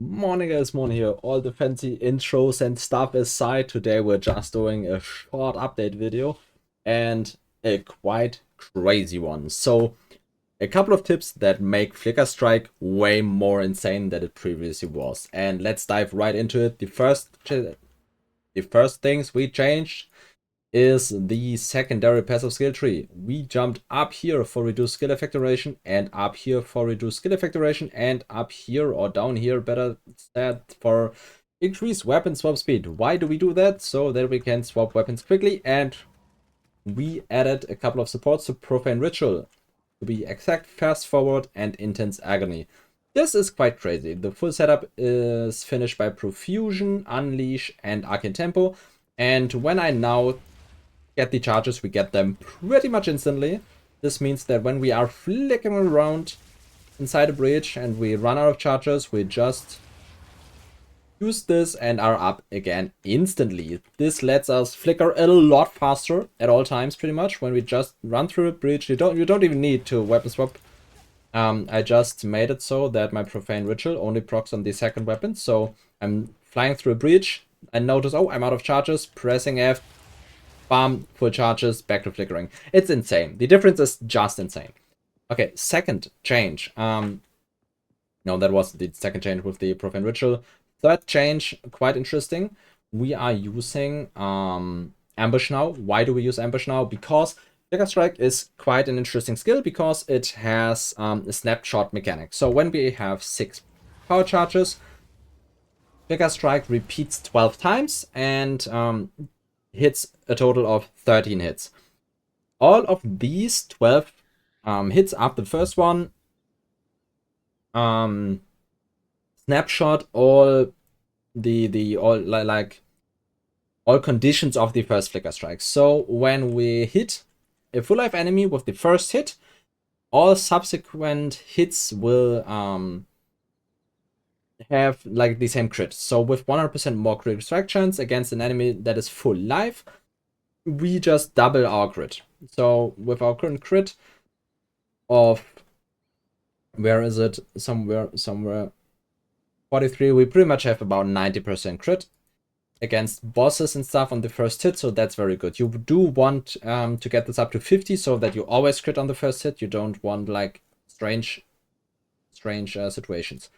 Morning guys, morning here. All the fancy intros and stuff aside, today we're just doing a short update video and a quite crazy one. So a couple of tips that make Flicker Strike way more insane than it previously was. And let's dive right into it. The first things we changed is the secondary passive skill tree. We jumped up here for reduced skill effect duration, and up here for reduced skill effect duration, and up here or down here, better said, for increased weapon swap speed. Why do we do that? So that we can swap weapons quickly, and we added a couple of supports to Profane Ritual, to be exact, fast forward, and intense agony. This is quite crazy. The full setup is finished by Profusion, Unleash, and Arcane Tempo. And when I now get the charges, we get them pretty much instantly. This means that when we are flicking around inside a breach and we run out of charges, we just use this and are up again instantly. This lets us flicker a lot faster at all times, pretty much. When we just run through a breach, you don't even need to weapon swap. I just made it so that my Profane Ritual only procs on the second weapon. So I'm flying through a breach and notice, oh, I'm out of charges, pressing F, bam, full charges, back to flickering. It's insane. The difference is just insane. Okay, second change. No, that was the second change with the Profane Ritual. Third change, quite interesting. We are using Ambush now. Why do we use Ambush now? Because Flicker Strike is quite an interesting skill because it has a snapshot mechanic. So when we have 6 power charges, Flicker Strike repeats 12 times and hits a total of 13 hits. All of these 12 hits after the first one snapshot all all conditions of the first Flicker Strike. So when we hit a full life enemy with the first hit, all subsequent hits will have like the same crit. So with 100% more critical strike chance against an enemy that is full life, we just double our crit. So with our current crit of, where is it? Somewhere 43, we pretty much have about 90% crit against bosses and stuff on the first hit, so that's very good. You do want to get this up to 50 so that you always crit on the first hit. You don't want like strange situations.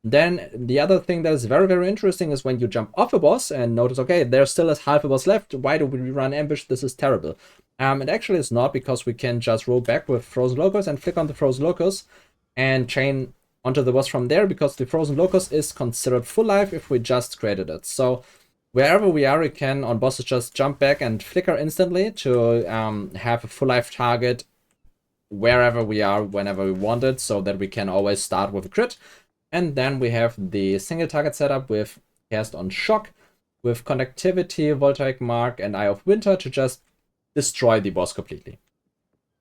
Then the other thing that is very, very interesting is when you jump off a boss and notice, okay, there's still a half a boss left. Why do we run ambush? This is terrible. It actually is not, because we can just roll back with Frozen Locust and flick on the Frozen Locust and chain onto the boss from there, because the Frozen Locust is considered full life if we just created it. So wherever we are, we can on bosses just jump back and flicker instantly to have a full life target wherever we are, whenever we want it, so that we can always start with a crit. And then we have the single target setup with Cast on Shock, with Conductivity, Voltaic Mark, and Eye of Winter to just destroy the boss completely.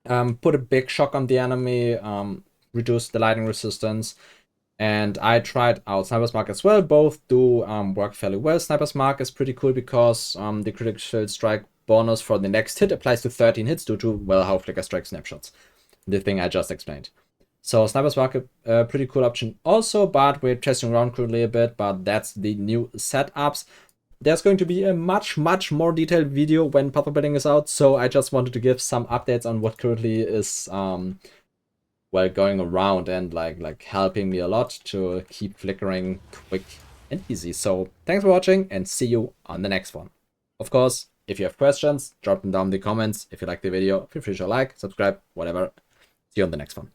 Put a big shock on the enemy, reduce the lightning resistance, and I tried out Sniper's Mark as well. Both do work fairly well. Sniper's Mark is pretty cool because the critical strike bonus for the next hit applies to 13 hits due to, well, how Flicker Strike snapshots. The thing I just explained. So Sniper's Mark, a pretty cool option also, but we're testing around currently a bit, but that's the new setups. There's going to be a much more detailed video when Path of Building is out, so I just wanted to give some updates on what currently is well, going around and like helping me a lot to keep flickering quick and easy. So thanks for watching and see you on the next one. Of course, if you have questions, drop them down in the comments. If you like the video, feel free to like, subscribe, whatever. See you on the next one.